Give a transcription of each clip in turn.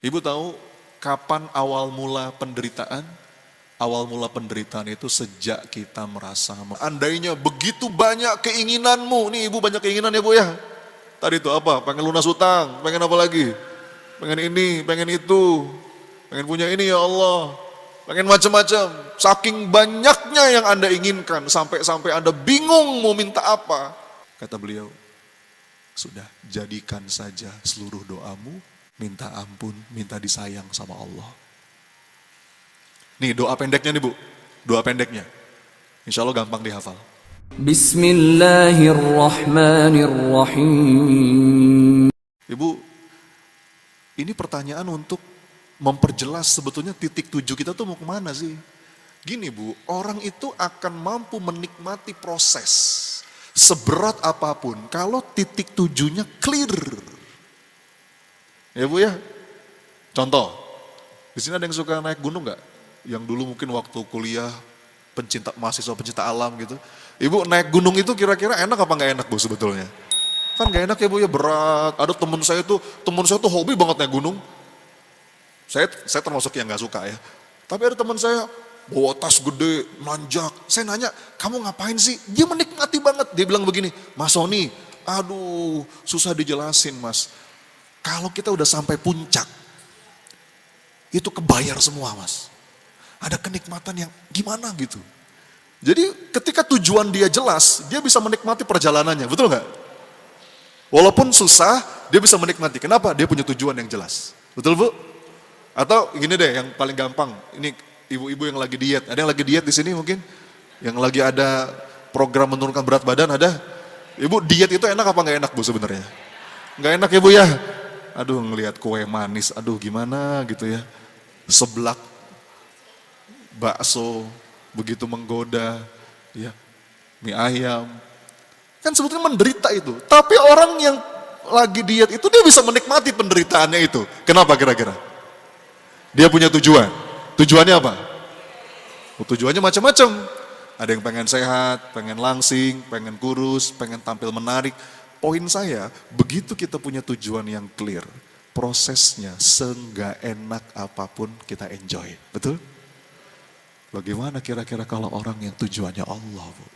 Ibu tahu kapan awal mula penderitaan? Awal mula penderitaan itu sejak kita merasa, andainya begitu banyak keinginanmu, nih ibu banyak keinginan ya bu ya. Tadi itu apa? Pengen lunas utang, pengen apa lagi? Pengen ini, pengen itu, pengen punya ini ya Allah. Pengen macam-macam, saking banyaknya yang Anda inginkan, sampai-sampai Anda bingung mau minta apa. Kata beliau, sudah jadikan saja seluruh doamu, minta ampun, minta disayang sama Allah. Nih doa pendeknya nih bu, doa pendeknya. Insya Allah gampang dihafal. Bismillahirrahmanirrahim. Ibu, ini pertanyaan untuk memperjelas sebetulnya titik tuju kita tuh mau kemana sih? Gini bu, orang itu akan mampu menikmati proses seberat apapun kalau titik tujunya clear. Ya bu ya, contoh, di sini ada yang suka naik gunung nggak? Yang dulu mungkin waktu kuliah mahasiswa pencinta alam gitu. Ibu naik gunung itu kira-kira enak apa nggak enak bu sebetulnya? Kan nggak enak ya bu ya, berat. Ada temen saya tuh hobi banget naik gunung. Saya termasuk yang nggak suka ya. Tapi ada teman saya bawa tas gede, nanjak. Saya nanya, kamu ngapain sih? Dia menikmati banget. Dia bilang begini, Mas Sony, aduh susah dijelasin mas. Kalau kita udah sampai puncak, itu kebayar semua mas. Ada kenikmatan yang gimana gitu. Jadi ketika tujuan dia jelas, dia bisa menikmati perjalanannya, betul nggak? Walaupun susah, dia bisa menikmati. Kenapa? Dia punya tujuan yang jelas. Betul bu? Atau gini deh, yang paling gampang. Ini ibu-ibu yang lagi diet. Ada yang lagi diet di sini mungkin? Yang lagi ada program menurunkan berat badan ada? Ibu diet itu enak apa nggak enak bu sebenarnya? Nggak enak ya bu ya? Aduh ngelihat kue manis, aduh gimana gitu ya. Seblak bakso begitu menggoda, ya mie ayam. Kan sebetulnya menderita itu. Tapi orang yang lagi diet itu dia bisa menikmati penderitaannya itu. Kenapa kira-kira? Dia punya tujuan. Tujuannya apa? Tujuannya macam-macam. Ada yang pengen sehat, pengen langsing, pengen kurus, pengen tampil menarik. Poin saya, begitu kita punya tujuan yang clear, prosesnya seenggak enak apapun kita enjoy. Betul? Bagaimana kira-kira kalau orang yang tujuannya Allah, Bu?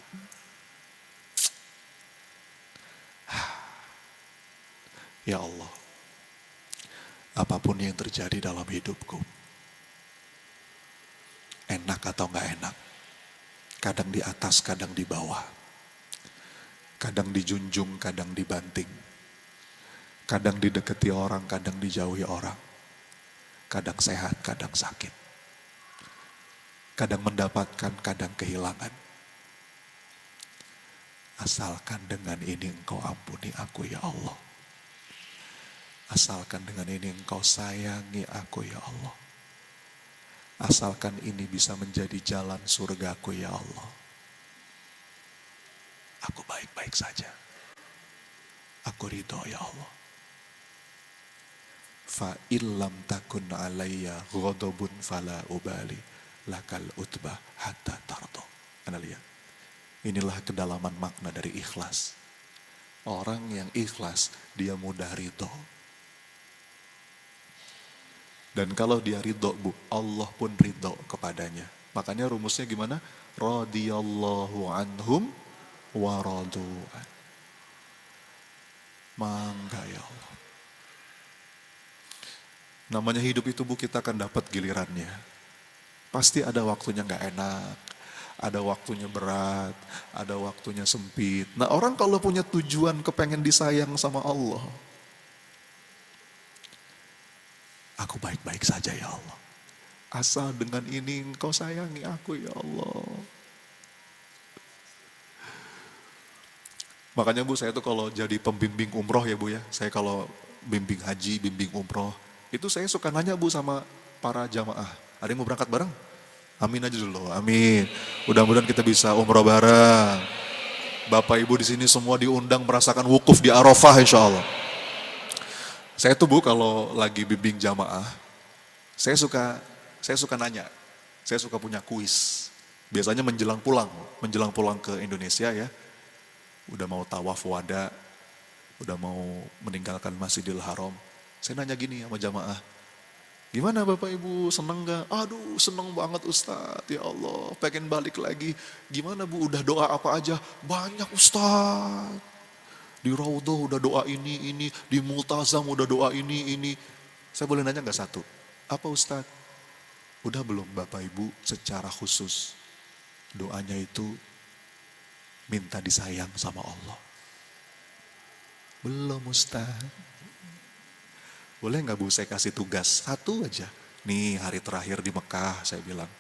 Ya Allah, apapun yang terjadi dalam hidupku, enak atau gak enak, kadang di atas, kadang di bawah, kadang dijunjung, kadang dibanting, kadang didekati orang, kadang dijauhi orang, kadang sehat, kadang sakit, kadang mendapatkan, kadang kehilangan. Asalkan dengan ini engkau ampuni aku ya Allah. Asalkan dengan ini engkau sayangi aku ya Allah. Asalkan ini bisa menjadi jalan surgaku ya Allah. Aku baik-baik saja. Aku ridho ya Allah. Fa illam takun alayya ghadabun fala ubali lakal utbah hatta tardo. Anda lihat. Inilah kedalaman makna dari ikhlas. Orang yang ikhlas dia mudah ridho. Dan kalau dia ridho bu, Allah pun ridho kepadanya. Makanya rumusnya gimana? Radiyallahu anhum wa radu'an. Mangga ya Allah. Namanya hidup itu bu, kita akan dapat gilirannya. Pasti ada waktunya gak enak. Ada waktunya berat. Ada waktunya sempit. Nah orang kalau punya tujuan kepengen disayang sama Allah. Aku baik-baik saja ya Allah. Asal dengan ini engkau sayangi aku ya Allah. Makanya bu saya tuh kalau jadi pembimbing umroh ya bu ya. Saya kalau bimbing haji, bimbing umroh. Itu saya suka nanya bu sama para jamaah. Ada yang mau berangkat bareng? Amin aja dulu, amin. Mudah-mudahan kita bisa umroh bareng. Bapak ibu di sini semua diundang merasakan wukuf di Arafah insya Allah. Saya tuh bu kalau lagi bimbing jamaah, saya suka nanya, saya suka punya kuis. Biasanya menjelang pulang ke Indonesia ya, udah mau tawaf wada, udah mau meninggalkan Masjidil Haram. Saya nanya gini sama jamaah, Gimana Bapak Ibu, seneng gak? Aduh seneng banget Ustadz, ya Allah pengen balik lagi. Gimana Bu, udah doa apa aja? Banyak Ustadz. Di Raudhah udah doa ini, di Multazam udah doa ini. Saya boleh nanya gak satu? Apa Ustadz? Udah belum Bapak Ibu secara khusus doanya itu minta disayang sama Allah? Belum Ustadz. Boleh nggak Bu saya kasih tugas satu aja. Nih hari terakhir di Mekah saya bilang.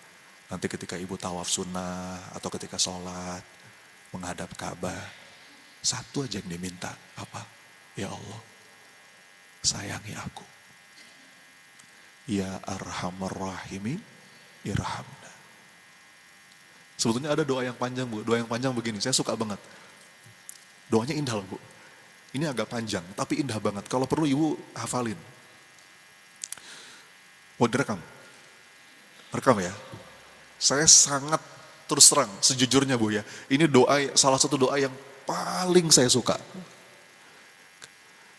Nanti ketika Ibu tawaf sunnah atau ketika sholat menghadap Ka'bah. Satu aja yang diminta. Apa? Ya Allah sayangi aku. Ya Arhamar Rahimin irhamna. Sebetulnya ada doa yang panjang Bu. Doa yang panjang begini, saya suka banget. Doanya indah loh Bu. Ini agak panjang, tapi indah banget. Kalau perlu Ibu hafalin. Mau direkam? Rekam ya. Saya sangat terus terang, sejujurnya Bu ya. Ini doa, salah satu doa yang paling saya suka.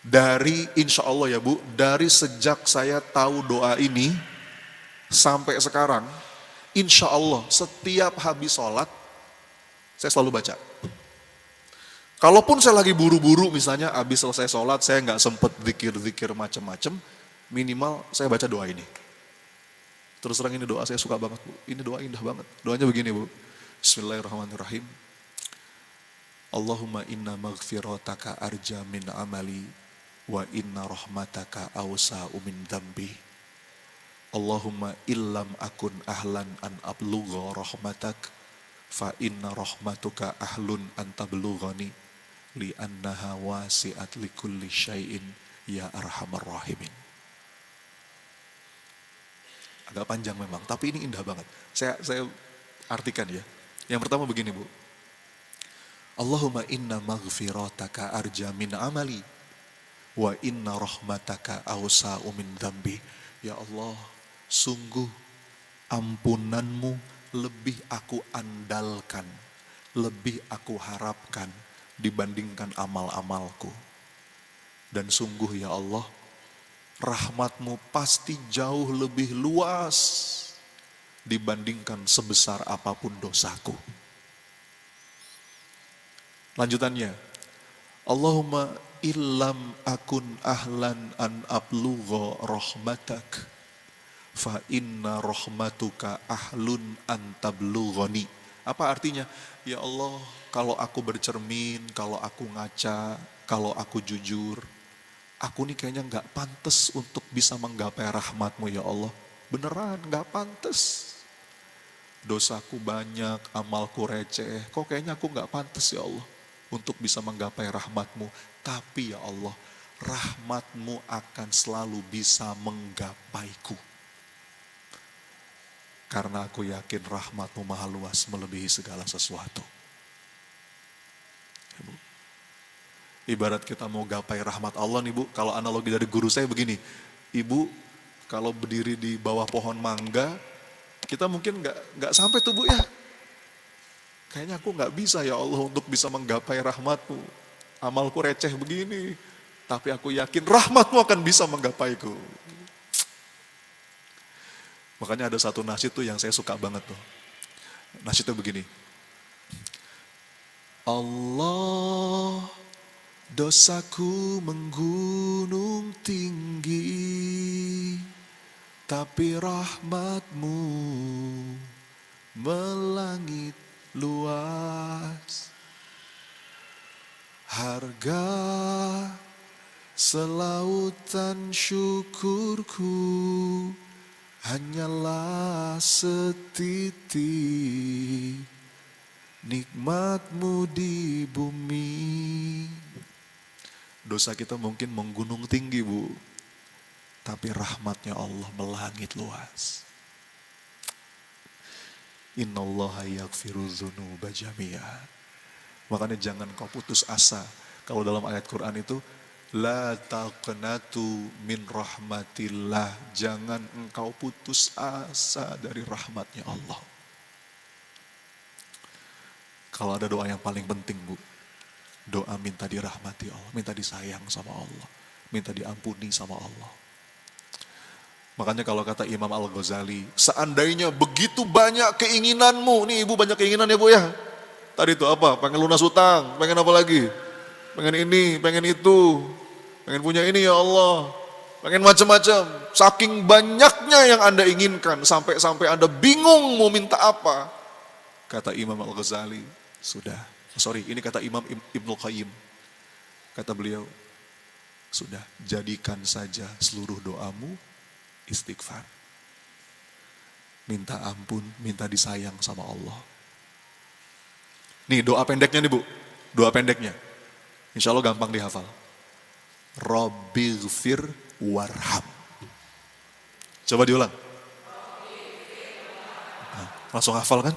Dari insya Allah ya Bu, dari sejak saya tahu doa ini, sampai sekarang, insya Allah setiap habis sholat, saya selalu baca. Kalaupun saya lagi buru-buru misalnya habis selesai sholat saya nggak sempet zikir-zikir macem-macem, minimal saya baca doa ini. Terus terang ini doa saya suka banget Bu, ini doa indah banget. Doanya begini Bu, Bismillahirrahmanirrahim. Allahumma inna maghfirataka arja min amali wa inna rahmataka awsa'u min dhambi. Allahumma illam akun ahlan an ablugha rahmatak fa inna rahmatuka ahlun an tablughani li'annaha wasi'at likulli syai'in ya arhamar rahimin. Agak panjang memang, tapi ini indah banget. Saya artikan ya. Yang pertama begini Bu. Allahumma inna maghfirataka arja min amali wa inna rahmataka awsa'u min dhambi. Ya Allah, sungguh ampunanmu lebih aku andalkan, lebih aku harapkan dibandingkan amal-amalku. Dan sungguh ya Allah, rahmatmu pasti jauh lebih luas dibandingkan sebesar apapun dosaku. Lanjutannya, Allahumma illam akun ahlan an ablugha rahmatak fa inna rahmatuka ahlun an tablughani. Apa artinya? Ya Allah, kalau aku bercermin, kalau aku ngaca, kalau aku jujur, aku nih kayaknya gak pantas untuk bisa menggapai rahmatmu ya Allah. Beneran gak pantas. Dosaku banyak, amalku receh, kok kayaknya aku gak pantas ya Allah untuk bisa menggapai rahmatmu. Tapi ya Allah, rahmatmu akan selalu bisa menggapaiku. Karena aku yakin rahmatmu maha luas melebihi segala sesuatu. Ibu. Ibarat kita mau gapai rahmat Allah nih Bu, kalau analogi dari guru saya begini. Ibu kalau berdiri di bawah pohon mangga, kita mungkin nggak sampai tuh Bu ya. Kayaknya aku nggak bisa ya Allah untuk bisa menggapai rahmatmu. Amalku receh begini, tapi aku yakin rahmatmu akan bisa menggapaiku. Makanya ada satu nasyid tuh yang saya suka banget tuh. Nasyidnya begini. Allah, dosaku menggunung tinggi, tapi rahmatmu melangit luas. Harga selautan syukurku hanyalah setitik nikmatmu di bumi. Dosa kita mungkin menggunung tinggi Bu, tapi rahmatnya Allah melangit luas. Innallaha yaghfiru dzunuba jami'a. Makanya jangan kau putus asa. Kalau dalam ayat Quran itu la taqnatu min rahmatillah. Jangan engkau putus asa dari rahmatnya Allah. Kalau ada doa yang paling penting Bu, doa minta dirahmati Allah, minta disayang sama Allah, minta diampuni sama Allah. Makanya kalau kata Imam Al-Ghazali, seandainya begitu banyak keinginanmu, nih ibu banyak keinginan ya bu ya. Tadi itu apa? Pengen lunas utang, pengen apa lagi? Pengen ini, pengen itu, pengen punya ini ya Allah. Pengen macam-macam. Saking banyaknya yang Anda inginkan, sampai-sampai Anda bingung mau minta apa. Kata Imam Al-Ghazali, sudah. Sorry, ini kata Imam Ibnul Qayyim. Kata beliau, sudah jadikan saja seluruh doamu istighfar. Minta ampun, minta disayang sama Allah. Nih doa pendeknya nih bu, doa pendeknya. Insya Allah gampang dihafal. Rabbighfir warham. Coba diulang. Nah, langsung hafal kan?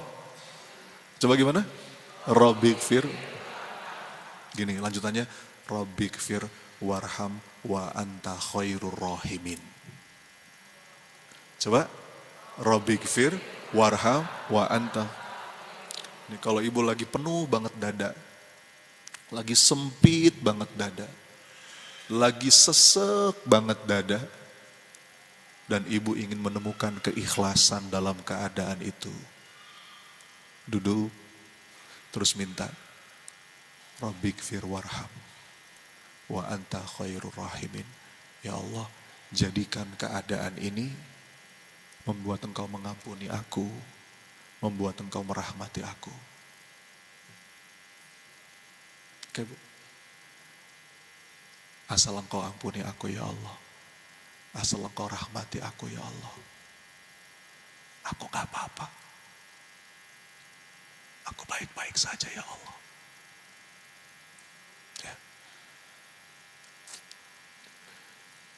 Coba gimana? Rabbighfir. Gini lanjutannya. Rabbighfir warham wa anta khairur rahimin. Coba. Rabbighfir warham wa anta. Ini kalau ibu lagi penuh banget dada. Lagi sempit banget dada. Lagi sesek banget dada. Dan ibu ingin menemukan keikhlasan dalam keadaan itu. Duduk, terus minta. Rabbighfir warham. Wa anta khairur rahimin. Ya Allah, jadikan keadaan ini membuat engkau mengampuni aku. Membuat engkau merahmati aku. Oke bu. Asal engkau ampuni aku ya Allah. Asal engkau rahmati aku ya Allah. Aku gak apa-apa. Aku baik-baik saja ya Allah. Ya.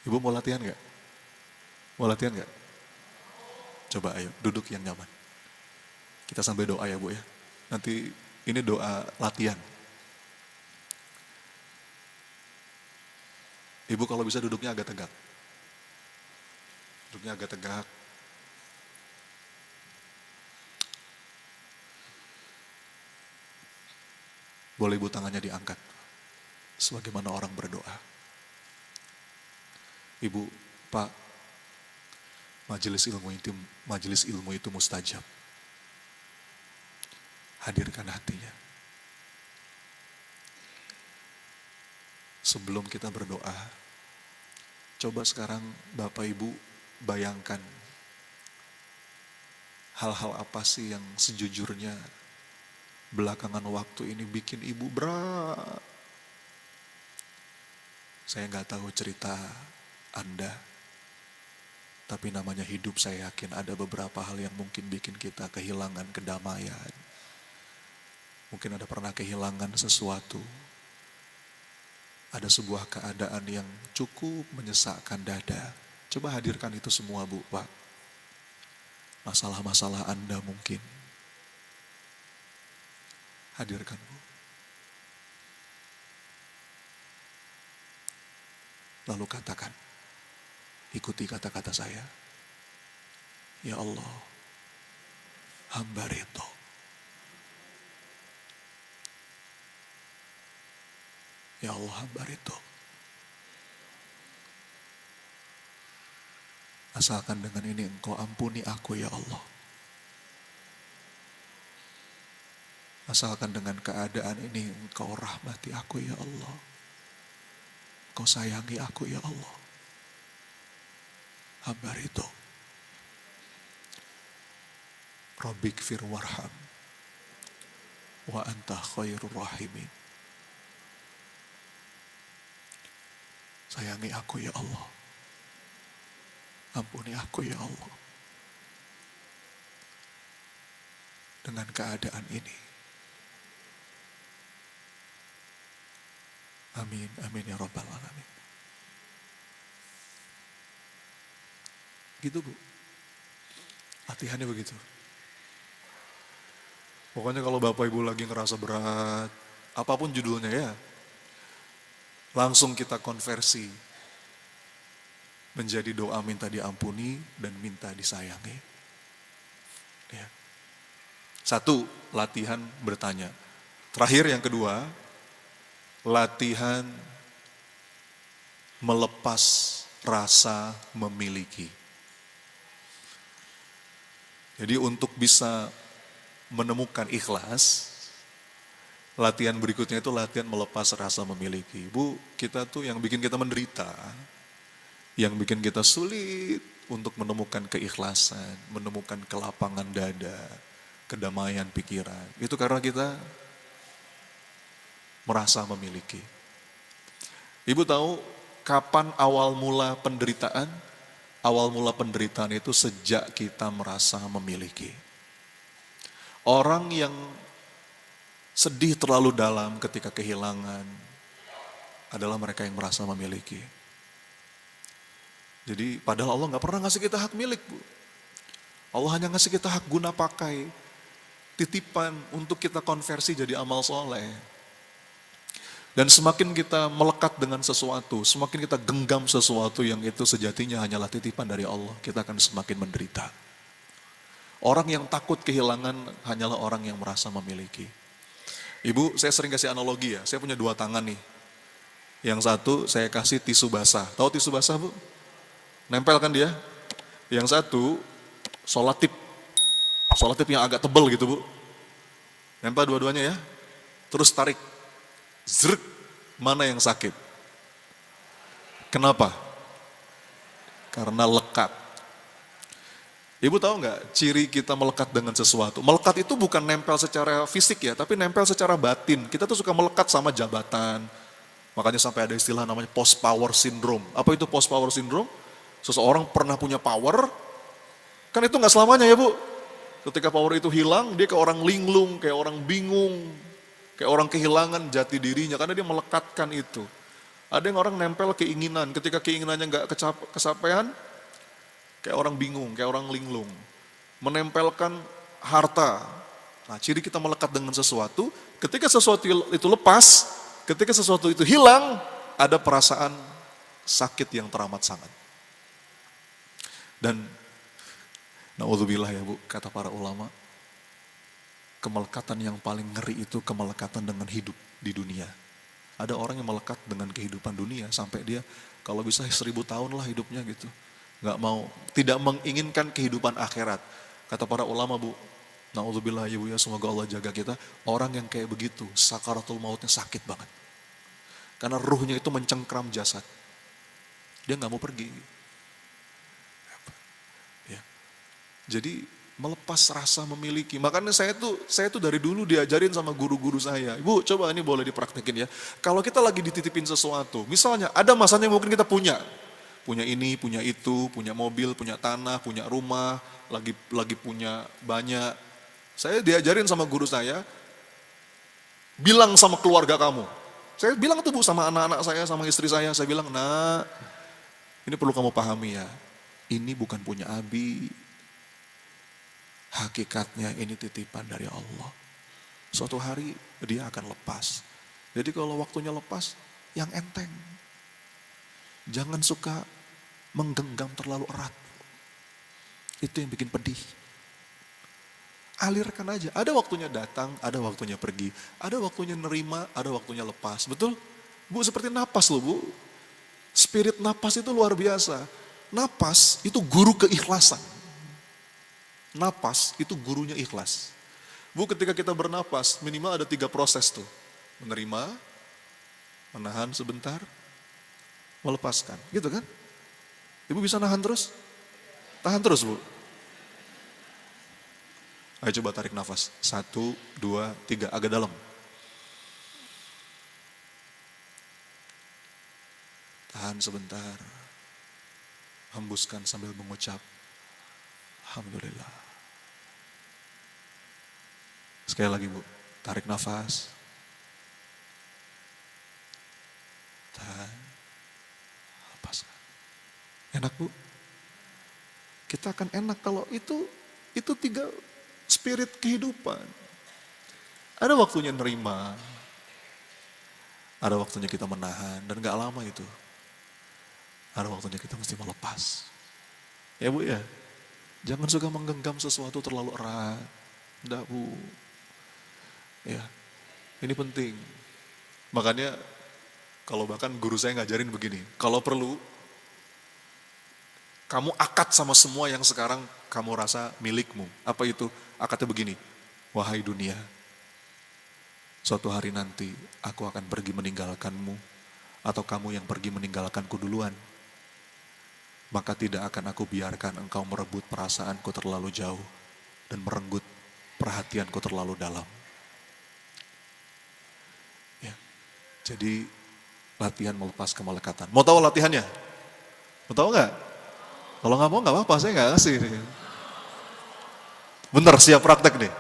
Ibu mau latihan gak? Mau latihan gak? Coba ayo duduk yang nyaman. Kita sambil doa ya bu ya. Nanti ini doa latihan. Ibu kalau bisa duduknya agak tegak. Duduknya agak tegak. Boleh ibu tangannya diangkat. Sebagaimana orang berdoa. Ibu, Pak, majelis ilmu itu mustajab. Hadirkan hatinya. Sebelum kita berdoa, coba sekarang Bapak Ibu bayangkan hal-hal apa sih yang sejujurnya belakangan waktu ini bikin Ibu berat. Saya nggak tahu cerita Anda, tapi namanya hidup saya yakin ada beberapa hal yang mungkin bikin kita kehilangan kedamaian. Mungkin ada pernah kehilangan sesuatu. Ada sebuah keadaan yang cukup menyesakkan dada. Coba hadirkan itu semua bu, Pak. Masalah-masalah Anda mungkin. Hadirkan bu. Lalu katakan, ikuti kata-kata saya. Ya Allah, hamba ridho. Ya Allah, hamba ridho. Asalkan dengan ini engkau ampuni aku ya Allah. Asalkan dengan keadaan ini engkau rahmati aku ya Allah. Engkau sayangi aku ya Allah. Hamba ridho. Rabbighfir warham. Wa anta khairur rahimin. Sayangi aku ya Allah. Ampuni aku ya Allah. Dengan keadaan ini. Amin, amin ya rabbal alamin. Gitu bu. Latihannya begitu. Pokoknya kalau Bapak Ibu lagi ngerasa berat, apapun judulnya ya, langsung kita konversi menjadi doa minta diampuni dan minta disayangi. Ya. Satu, latihan bertanya. Terakhir yang kedua, latihan melepas rasa memiliki. Jadi untuk bisa menemukan ikhlas, latihan berikutnya itu latihan melepas rasa memiliki. Bu, kita tuh yang bikin kita menderita, yang bikin kita sulit untuk menemukan keikhlasan, menemukan kelapangan dada, kedamaian pikiran. Itu karena kita merasa memiliki. Ibu tahu kapan awal mula penderitaan? Awal mula penderitaan itu sejak kita merasa memiliki. Orang yang sedih terlalu dalam ketika kehilangan adalah mereka yang merasa memiliki. Jadi padahal Allah gak pernah ngasih kita hak milik, Bu. Allah hanya ngasih kita hak guna pakai, titipan untuk kita konversi jadi amal soleh. Dan semakin kita melekat dengan sesuatu, semakin kita genggam sesuatu yang itu sejatinya hanyalah titipan dari Allah, kita akan semakin menderita. Orang yang takut kehilangan hanyalah orang yang merasa memiliki. Ibu, saya sering kasih analogi ya, saya punya 2 tangan nih. Yang satu saya kasih tisu basah. Tahu tisu basah, Bu? Nempel kan dia? Yang satu solatip. Solatip yang agak tebel gitu, Bu. Nempel dua-duanya ya. Terus tarik. Zrek, mana yang sakit? Kenapa? Karena lekat. Ibu tahu nggak ciri kita melekat dengan sesuatu? Melekat itu bukan nempel secara fisik ya, tapi nempel secara batin. Kita tuh suka melekat sama jabatan. Makanya sampai ada istilah namanya post power syndrome. Apa itu post power syndrome? Seseorang pernah punya power, kan itu nggak selamanya ya Bu. Ketika power itu hilang, dia kayak orang linglung, kayak orang bingung, kayak orang kehilangan jati dirinya karena dia melekatkan itu. Ada yang orang nempel keinginan, ketika keinginannya nggak kesampaian, kayak orang bingung, kayak orang linglung. Menempelkan harta. Nah, ciri kita melekat dengan sesuatu, ketika sesuatu itu lepas, ketika sesuatu itu hilang, ada perasaan sakit yang teramat sangat. Dan naudzubillah ya Bu, kata para ulama, kemelekatan yang paling ngeri itu kemelekatan dengan hidup di dunia. Ada orang yang melekat dengan kehidupan dunia sampai dia kalau bisa 1000 tahun lah hidupnya gitu. Nggak mau, tidak menginginkan kehidupan akhirat. Kata para ulama Bu, naudzubillah ya Bu ya, semoga Allah jaga kita. Orang yang kayak begitu, sakaratul mautnya sakit banget. Karena ruhnya itu mencengkram jasad. Dia nggak mau pergi. Ya. Jadi melepas rasa memiliki. Makanya saya tuh dari dulu diajarin sama guru-guru saya. Ibu, coba ini boleh dipraktekin ya. Kalau kita lagi dititipin sesuatu, misalnya ada masanya mungkin kita punya ini, punya itu, punya mobil, punya tanah, punya rumah, lagi punya banyak. Saya diajarin sama guru saya, bilang sama keluarga kamu. Saya bilang tuh Bu sama anak-anak saya, sama istri saya bilang, "Nak, ini perlu kamu pahami ya. Ini bukan punya Abi. Hakikatnya ini titipan dari Allah. Suatu hari dia akan lepas. Jadi kalau waktunya lepas, yang enteng. Jangan suka menggenggam terlalu erat. Itu yang bikin pedih. Alirkan aja. Ada waktunya datang, ada waktunya pergi. Ada waktunya nerima, ada waktunya lepas. Betul? Bu, seperti napas loh Bu. Spirit napas itu luar biasa. Napas itu guru keikhlasan. Napas itu gurunya ikhlas. Bu, ketika kita bernapas, minimal ada 3 proses tuh. Menerima, menahan sebentar, melepaskan. Gitu kan? Ibu bisa nahan terus? Tahan terus Bu. Ayo coba tarik nafas. 1, 2, 3, agak dalam. Tahan sebentar. Hembuskan sambil mengucap, Alhamdulillah. Sekali lagi Bu, tarik nafas. Tahan. Lepaskan. Enak Bu? Kita akan enak kalau itu 3 spirit kehidupan. Ada waktunya nerima, ada waktunya kita menahan, dan gak lama itu. Ada waktunya kita mesti melepas. Ya Bu ya, jangan suka menggenggam sesuatu terlalu erat. Enggak Bu. Ya, ini penting. Makanya kalau bahkan guru saya ngajarin begini, kalau perlu kamu akad sama semua yang sekarang kamu rasa milikmu. Apa itu? Akadnya begini, wahai dunia, suatu hari nanti aku akan pergi meninggalkanmu, atau kamu yang pergi meninggalkanku duluan. Maka tidak akan aku biarkan engkau merebut perasaanku terlalu jauh dan merenggut perhatianku terlalu dalam. Ya. Jadi latihan melepas kemelekatan. Mau tahu latihannya? Mau tahu nggak? Kalau nggak mau nggak apa-apa, saya nggak kasih. Bentar, siap praktek nih.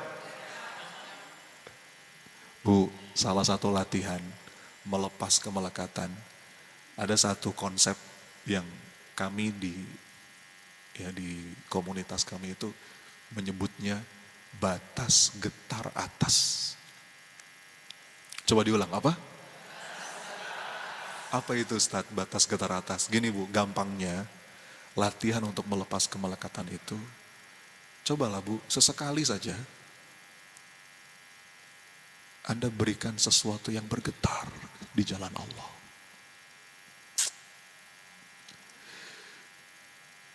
Bu, salah satu latihan melepas kemelekatan. Ada satu konsep yang kami di komunitas kami itu menyebutnya batas getar atas. Coba diulang, apa? Apa itu Ustaz, batas getar atas? Gini Bu, gampangnya latihan untuk melepas kemelekatan itu, cobalah Bu, sesekali saja Anda berikan sesuatu yang bergetar di jalan Allah.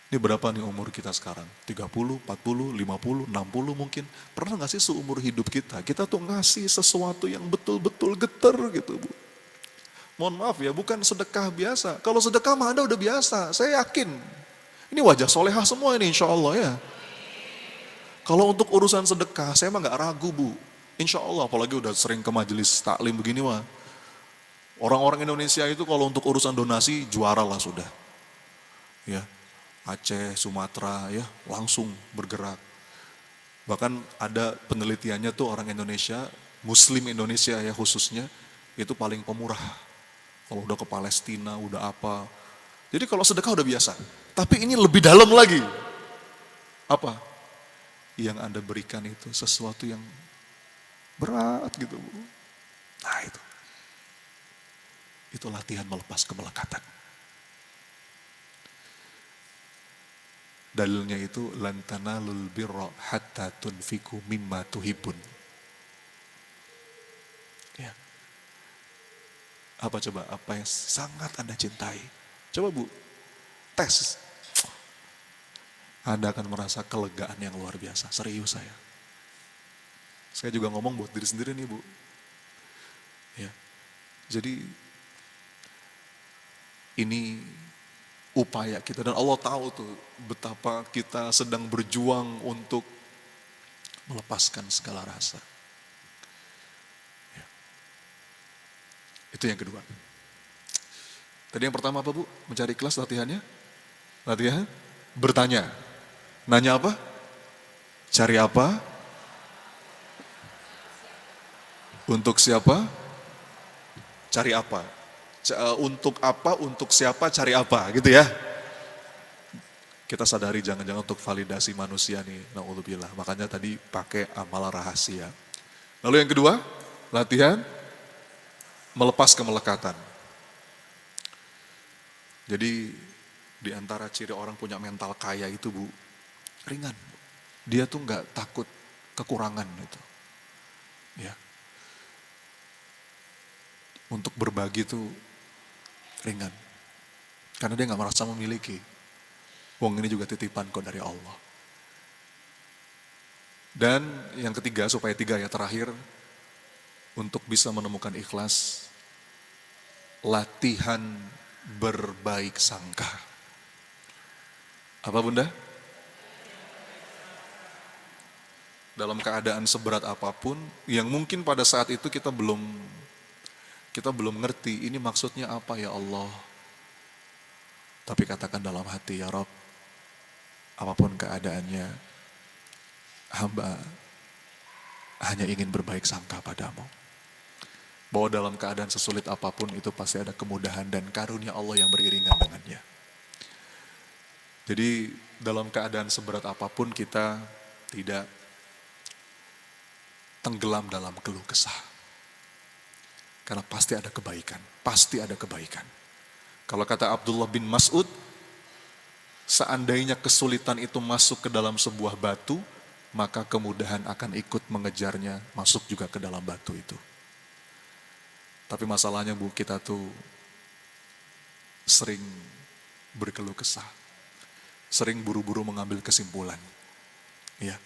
Ini berapa nih umur kita sekarang? 30, 40, 50, 60 mungkin. Pernah gak sih seumur hidup kita tuh ngasih sesuatu yang betul-betul getar gitu Bu. Mohon maaf ya, bukan sedekah biasa. Kalau sedekah mah Anda udah biasa, saya yakin. Ini wajah solehah semua ini insya Allah ya. Kalau untuk urusan sedekah, saya mah gak ragu Bu. Insya Allah, apalagi udah sering ke majelis taklim begini mah. Orang-orang Indonesia itu kalau untuk urusan donasi, juara lah sudah. Ya. Aceh, Sumatera ya langsung bergerak. Bahkan ada penelitiannya tuh orang Indonesia, Muslim Indonesia ya khususnya, itu paling pemurah. Kalau udah ke Palestina, udah apa. Jadi kalau sedekah udah biasa. Tapi ini lebih dalam lagi. Apa? Yang Anda berikan itu sesuatu yang berat gitu Bu. Nah itu. Itu latihan melepas kemelekatan. Dalilnya itu lan tanalul birra hatta tunfiku mimma tuhibbun. Ya. Apa coba? Apa yang sangat Anda cintai? Coba Bu, tes. Anda akan merasa kelegaan yang luar biasa. Serius saya. Saya juga ngomong buat diri sendiri nih Bu. Ya. Jadi ini upaya kita dan Allah tahu tuh betapa kita sedang berjuang untuk melepaskan segala rasa. Ya. Itu yang kedua. Tadi yang pertama apa Bu? Mencari kelas latihannya? Latihan? Bertanya. Nanya apa? Cari apa? Untuk siapa? Cari apa? Untuk apa, untuk siapa, cari apa gitu ya. Kita sadari jangan-jangan untuk validasi manusia nih, na'udzubillah. Makanya tadi pakai amal rahasia. Lalu yang kedua, latihan melepas kemelekatan. Jadi di antara ciri orang punya mental kaya itu Bu, ringan. Dia tuh nggak takut kekurangan gitu. Ya. Untuk berbagi tuh ringan. Karena dia gak merasa memiliki. Wong ini juga titipan kok dari Allah. Dan yang ketiga, supaya tiga ya terakhir, untuk bisa menemukan ikhlas, latihan berbaik sangka. Apa Bunda? Dalam keadaan seberat apapun, yang mungkin pada saat itu kita belum ngerti ini maksudnya apa ya Allah. Tapi katakan dalam hati, ya Rob, apapun keadaannya, hamba hanya ingin berbaik sangka padamu. Bahwa dalam keadaan sesulit apapun itu pasti ada kemudahan dan karunia Allah yang beriringan dengannya. Jadi dalam keadaan seberat apapun kita tidak tenggelam dalam keluh kesah. Karena pasti ada kebaikan, pasti ada kebaikan. Kalau kata Abdullah bin Mas'ud, seandainya kesulitan itu masuk ke dalam sebuah batu, maka kemudahan akan ikut mengejarnya masuk juga ke dalam batu itu. Tapi masalahnya Bu, kita tuh sering berkeluh kesah. sering buru-buru mengambil kesimpulan. Ya.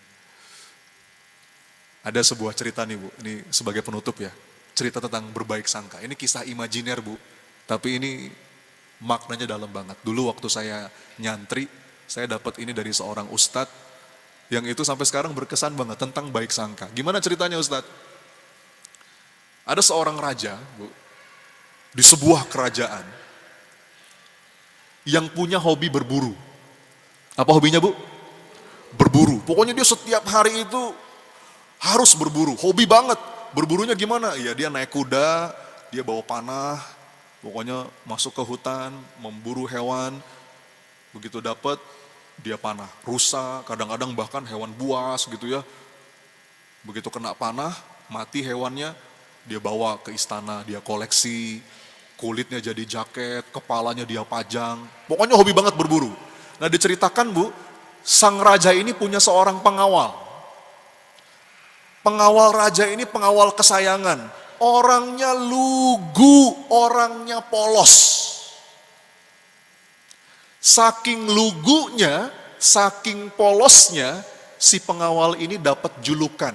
Ada sebuah cerita nih Bu, ini sebagai penutup ya. Cerita tentang berbaik sangka. Ini kisah imajiner Bu, tapi ini maknanya dalam banget. Dulu waktu saya nyantri, saya dapat ini dari seorang ustadz, yang itu sampai sekarang berkesan banget tentang baik sangka. Gimana ceritanya ustadz? Ada seorang raja Bu, di sebuah kerajaan, yang punya hobi berburu. Apa hobinya Bu? Berburu. Pokoknya dia setiap hari itu harus berburu, hobi banget. Berburunya gimana? Ya dia naik kuda, dia bawa panah, pokoknya masuk ke hutan, memburu hewan. Begitu dapat, dia panah, rusa, kadang-kadang bahkan hewan buas gitu ya. Begitu kena panah, mati hewannya, dia bawa ke istana, dia koleksi, kulitnya jadi jaket, kepalanya dia pajang. Pokoknya hobi banget berburu. Nah diceritakan Bu, sang raja ini punya seorang pengawal. Pengawal raja ini pengawal kesayangan. Orangnya lugu, orangnya polos. Saking lugunya, saking polosnya, si pengawal ini dapat julukan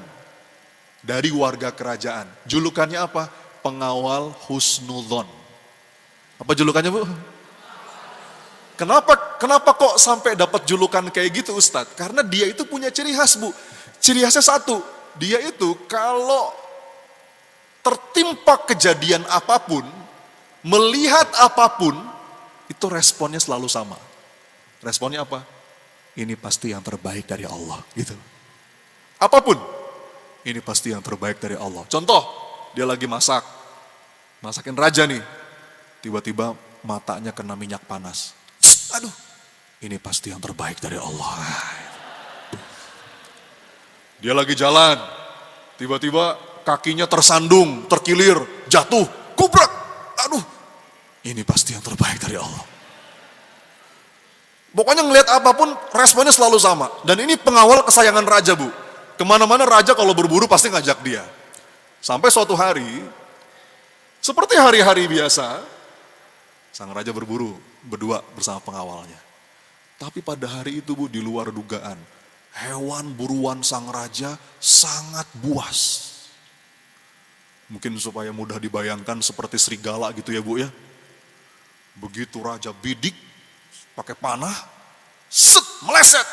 dari warga kerajaan. Julukannya apa? Pengawal husnudzon. Apa julukannya Bu? Kenapa kok sampai dapat julukan kayak gitu Ustadz? Karena dia itu punya ciri khas Bu. Ciri khasnya satu, dia itu kalau tertimpa kejadian apapun, melihat apapun, itu responnya selalu sama. Responnya apa? Ini pasti yang terbaik dari Allah. Gitu. Apapun, ini pasti yang terbaik dari Allah. Contoh, dia lagi masakin raja nih. Tiba-tiba matanya kena minyak panas. Aduh, ini pasti yang terbaik dari Allah. Dia lagi jalan, tiba-tiba kakinya tersandung, terkilir, jatuh, kubrak. Aduh, ini pasti yang terbaik dari Allah. Pokoknya ngelihat apapun responnya selalu sama. Dan ini pengawal kesayangan raja Bu. Kemana-mana raja kalau berburu pasti ngajak dia. Sampai suatu hari, seperti hari-hari biasa, sang raja berburu berdua bersama pengawalnya. Tapi pada hari itu Bu, di luar dugaan, hewan buruan sang raja sangat buas. Mungkin supaya mudah dibayangkan seperti serigala gitu ya Bu ya. Begitu raja bidik, pakai panah, set, meleset.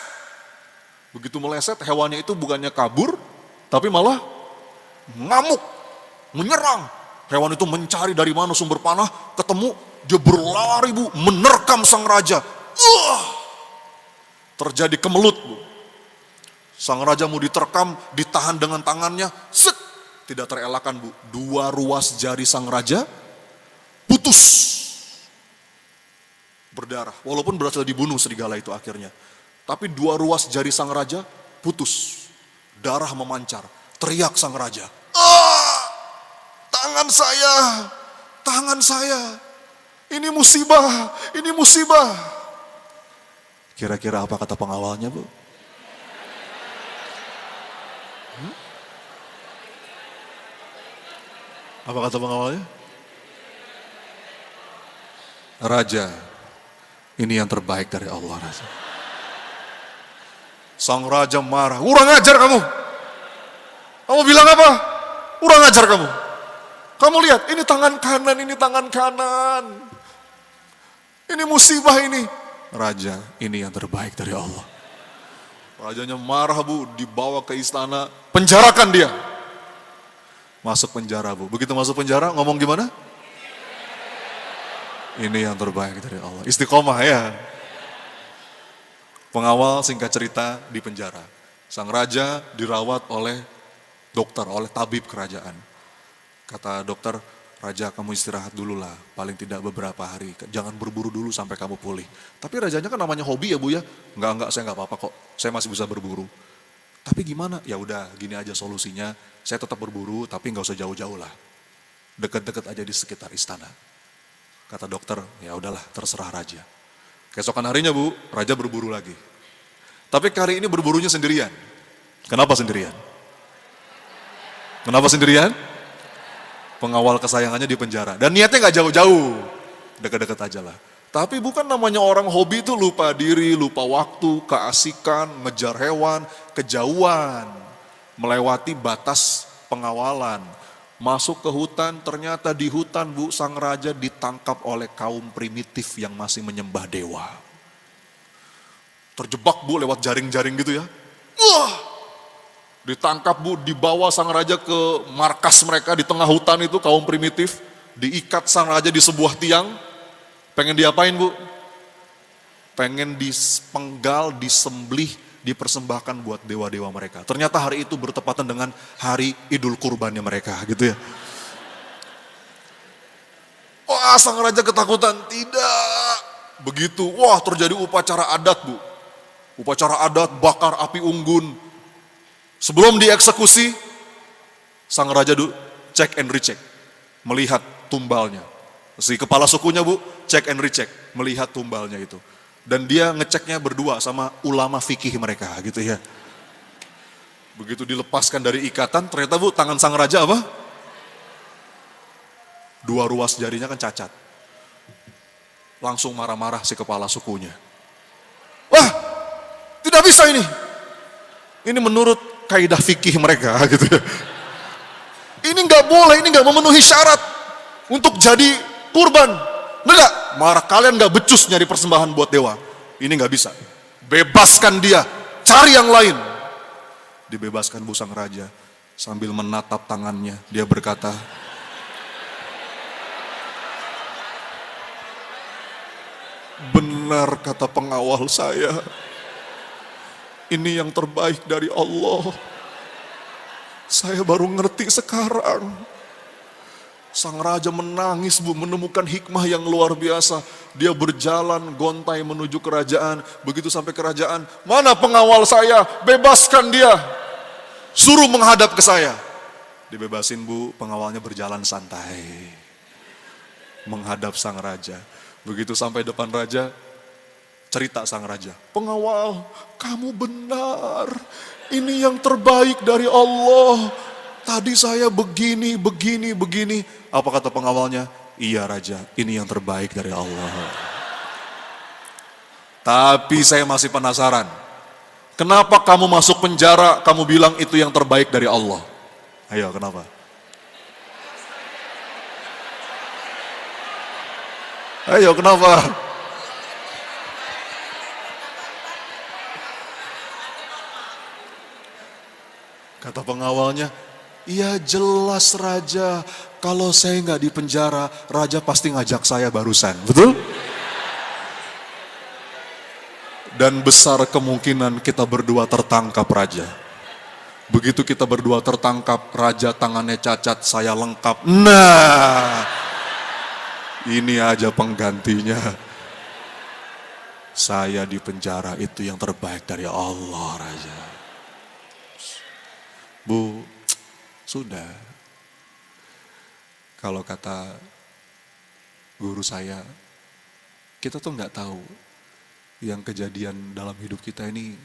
Begitu meleset, hewannya itu bukannya kabur, tapi malah ngamuk, menyerang. Hewan itu mencari dari mana sumber panah, ketemu, dia berlari Bu, menerkam sang raja. Terjadi kemelut Bu. Sang raja mau diterkam, ditahan dengan tangannya, set, tidak terelakkan Bu. 2 ruas jari sang raja putus, berdarah. Walaupun berhasil dibunuh serigala itu akhirnya. Tapi 2 ruas jari sang raja putus, darah memancar. Teriak sang raja, tangan saya, ini musibah, ini musibah. Kira-kira apa kata pengawalnya Bu? Apa kata pengawalnya? Raja, ini yang terbaik dari Allah. Raja. Sang raja marah, kurang ajar kamu. Kamu bilang apa? Kurang ajar kamu. Kamu lihat, ini tangan kanan, ini tangan kanan. Ini musibah ini. Raja, ini yang terbaik dari Allah. Rajanya marah Bu, dibawa ke istana, penjarakan dia. Masuk penjara Bu, begitu masuk penjara ngomong gimana? Ini yang terbaik dari Allah. Istiqomah ya. Pengawal singkat cerita di penjara. Sang raja dirawat oleh dokter, oleh tabib kerajaan. Kata dokter, raja kamu istirahat dulu lah, paling tidak beberapa hari. Jangan berburu dulu sampai kamu pulih. Tapi rajanya kan namanya hobi ya Bu ya. Enggak, saya enggak apa-apa kok. Saya masih bisa berburu. Tapi gimana? Ya udah, gini aja solusinya. Saya tetap berburu, tapi enggak usah jauh-jauh lah. Dekat-dekat aja di sekitar istana. Kata dokter, ya udahlah, terserah raja. Keesokan harinya Bu, raja berburu lagi. Tapi kali ini berburunya sendirian. Kenapa sendirian? Kenapa sendirian? Pengawal kesayangannya di penjara. Dan niatnya gak jauh-jauh. Dekat-dekat aja lah. Tapi bukan namanya orang hobi itu lupa diri, lupa waktu, keasikan, ngejar hewan, kejauhan, melewati batas pengawalan. Masuk ke hutan, ternyata di hutan Bu, sang raja ditangkap oleh kaum primitif yang masih menyembah dewa. Terjebak Bu lewat jaring-jaring gitu ya. Wah, ditangkap Bu, dibawa sang raja ke markas mereka di tengah hutan itu, kaum primitif. Diikat sang raja di sebuah tiang. Pengen diapain Bu? Pengen dipenggal, disembelih, dipersembahkan buat dewa-dewa mereka. Ternyata hari itu bertepatan dengan hari Idul Kurbannya mereka gitu ya. Wah, sang raja ketakutan. Tidak. Begitu, wah terjadi upacara adat Bu. Upacara adat bakar api unggun. Sebelum dieksekusi, sang raja cek and recheck. Melihat tumbalnya. Si kepala sukunya Bu, cek and recheck, melihat tumbalnya itu. Dan dia ngeceknya berdua sama ulama fikih mereka gitu ya. Begitu dilepaskan dari ikatan, ternyata Bu tangan sang raja apa? 2 ruas jarinya kan cacat. Langsung marah-marah si kepala sukunya. Wah, tidak bisa ini. Ini menurut kaidah fikih mereka gitu ya. Ini nggak boleh, ini nggak memenuhi syarat untuk jadi kurban. Enggak, marah kalian nggak becus nyari persembahan buat dewa. Ini nggak bisa. Bebaskan dia, cari yang lain. Dibebaskan Bu sang raja sambil menatap tangannya. Dia berkata, benar kata pengawal saya. Ini yang terbaik dari Allah. Saya baru ngerti sekarang. Sang raja menangis Bu, menemukan hikmah yang luar biasa. Dia berjalan gontai menuju kerajaan. Begitu sampai kerajaan, mana pengawal saya? Bebaskan dia. Suruh menghadap ke saya. Dibebasin Bu, pengawalnya berjalan santai. Menghadap sang raja. Begitu sampai depan raja, cerita sang raja. Pengawal, kamu benar. Ini yang terbaik dari Allah. Tadi saya begini. Apa kata pengawalnya? Iya raja, ini yang terbaik dari Allah. Tapi saya masih penasaran. Kenapa kamu masuk penjara, kamu bilang itu yang terbaik dari Allah? Ayo, kenapa? Ayo, kenapa? Kata pengawalnya, iya jelas raja, kalau saya nggak di penjara, raja pasti ngajak saya barusan, betul? Dan besar kemungkinan kita berdua tertangkap raja. Begitu kita berdua tertangkap, raja tangannya cacat, saya lengkap. Nah, ini aja penggantinya. Saya di penjara itu yang terbaik dari Allah raja. Bu, sudah. Kalau kata guru saya, kita tuh nggak tahu yang kejadian dalam hidup kita ini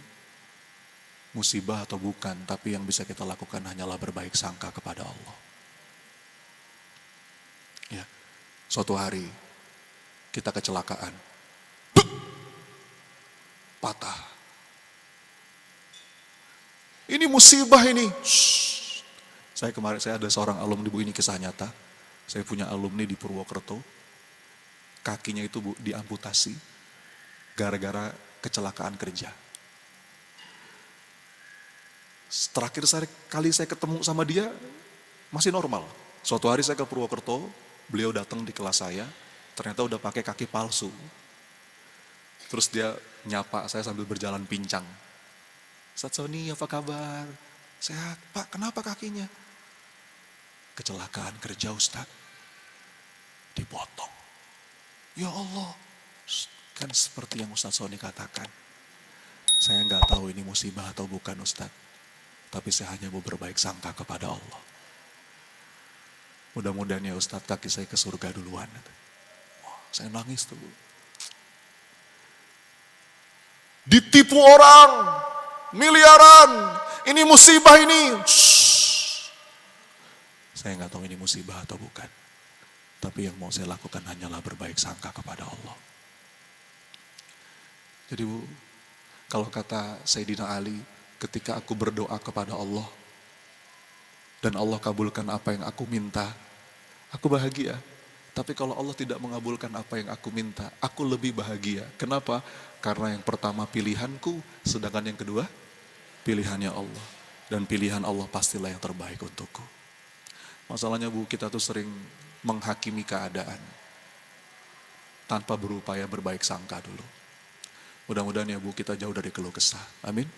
musibah atau bukan, tapi yang bisa kita lakukan hanyalah berbaik sangka kepada Allah. Ya, suatu hari kita kecelakaan, patah. Ini musibah ini. Saya ada seorang alumni Bu, ini kisah nyata. Saya punya alumni di Purwokerto. Kakinya itu Bu diamputasi gara-gara kecelakaan kerja. Terakhir kali saya ketemu sama dia masih normal. Suatu hari saya ke Purwokerto, beliau datang di kelas saya, ternyata udah pakai kaki palsu. Terus dia nyapa saya sambil berjalan pincang. Ustaz Sony, apa kabar? Sehat, Pak, kenapa kakinya? Kecelakaan kerja Ustaz. Dipotong. Ya Allah, kan seperti yang Ustaz Sony katakan. Saya nggak tahu ini musibah atau bukan Ustaz. Tapi saya hanya mau berbaik sangka kepada Allah. Mudah-mudahan ya Ustaz, kaki saya ke surga duluan. Wah, saya nangis tuh. Ditipu orang, miliaran, ini musibah ini. Saya nggak tahu ini musibah atau bukan. Tapi yang mau saya lakukan hanyalah berbaik sangka kepada Allah. Jadi Bu, kalau kata Sayyidina Ali, ketika aku berdoa kepada Allah, dan Allah kabulkan apa yang aku minta, aku bahagia. Tapi kalau Allah tidak mengabulkan apa yang aku minta, aku lebih bahagia. Kenapa? Karena yang pertama pilihanku, sedangkan yang kedua pilihannya Allah. Dan pilihan Allah pastilah yang terbaik untukku. Masalahnya Bu, kita tuh sering menghakimi keadaan tanpa berupaya berbaik sangka dulu. Mudah-mudahan ya Bu, kita jauh dari keluh kesah. Amin.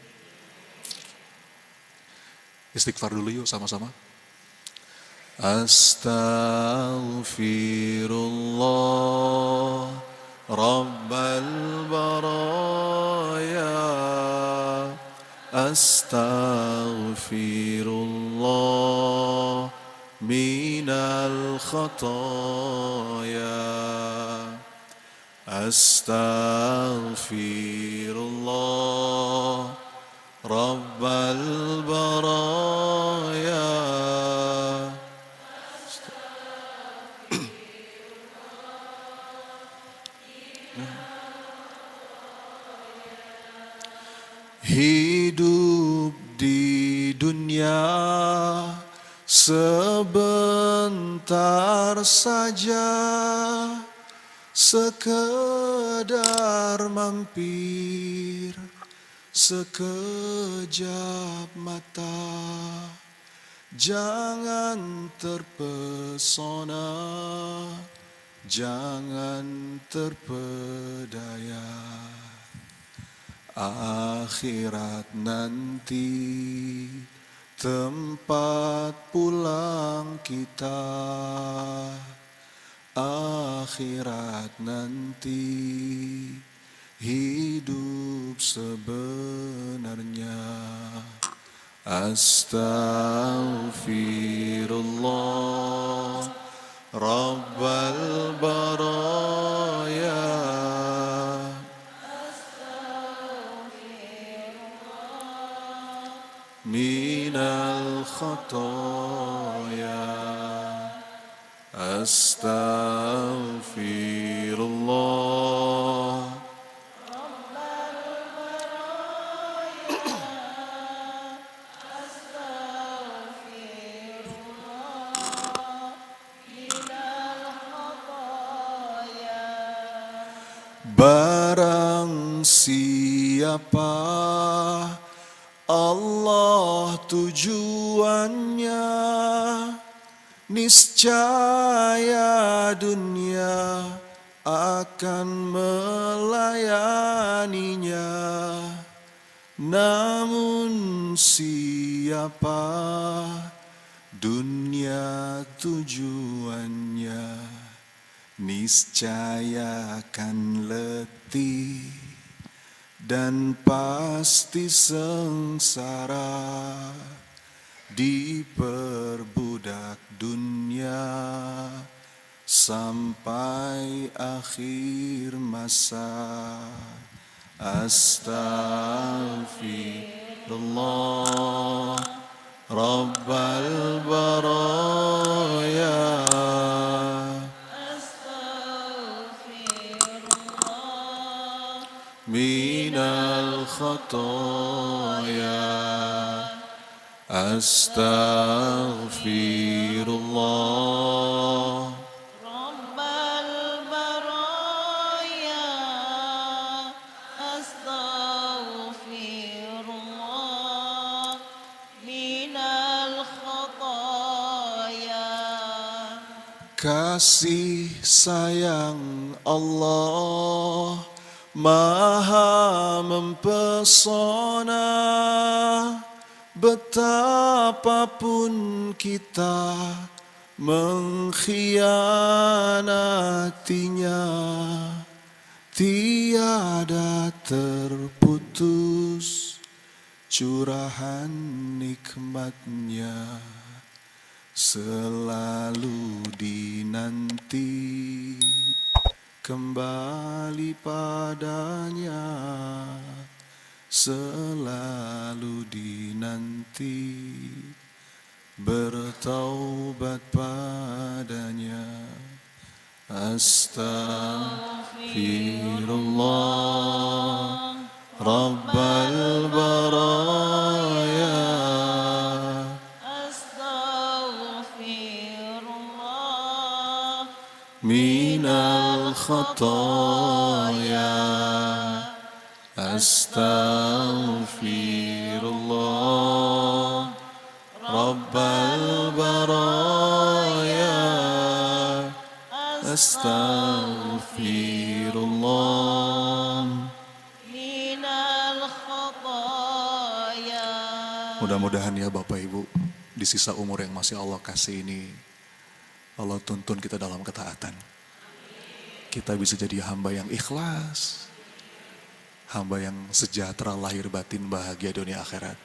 Istighfar dulu yuk sama-sama. Astaghfirullah Rabbal baraya. Astaghfirullah minal khataya. Astaghfirullah Rabbal baraya. Hidup di dunia sebentar saja, sekedar mampir sekejap mata. Jangan terpesona, jangan terpedaya. Akhirat nanti tempat pulang kita. Akhirat nanti hidup sebenarnya. Astaghfirullah Rabbal baraya. Minal khataya. Astaghfirullah barang siapa Allah tujuannya, niscaya dunia akan melayaninya. Namun siapa dunia tujuannya, niscaya akan letih dan pasti sengsara. Diperbudak dunia sampai akhir masa. Astaghfirullah Rabbal baraya. Minal khataya. Astaghfirullah Rabbal baraya. Astaghfirullah minal khataya. kasih sayang Allah Maha mempesona. Betapapun kita mengkhianatinya, tiada terputus curahan nikmatnya. Selalu dinanti kembali padanya. Selalu dinanti bertaubat padanya. Astaghfirullah Rabbal baraya astaghfirullah minal khataya astaghfirullah Rabbal baraya astaghfirullah. minal khataya. Mudah-mudahan ya Bapak Ibu, di sisa umur yang masih Allah kasih ini, Allah tuntun kita dalam ketaatan. Kita bisa jadi hamba yang ikhlas, hamba yang sejahtera lahir batin bahagia dunia akhirat.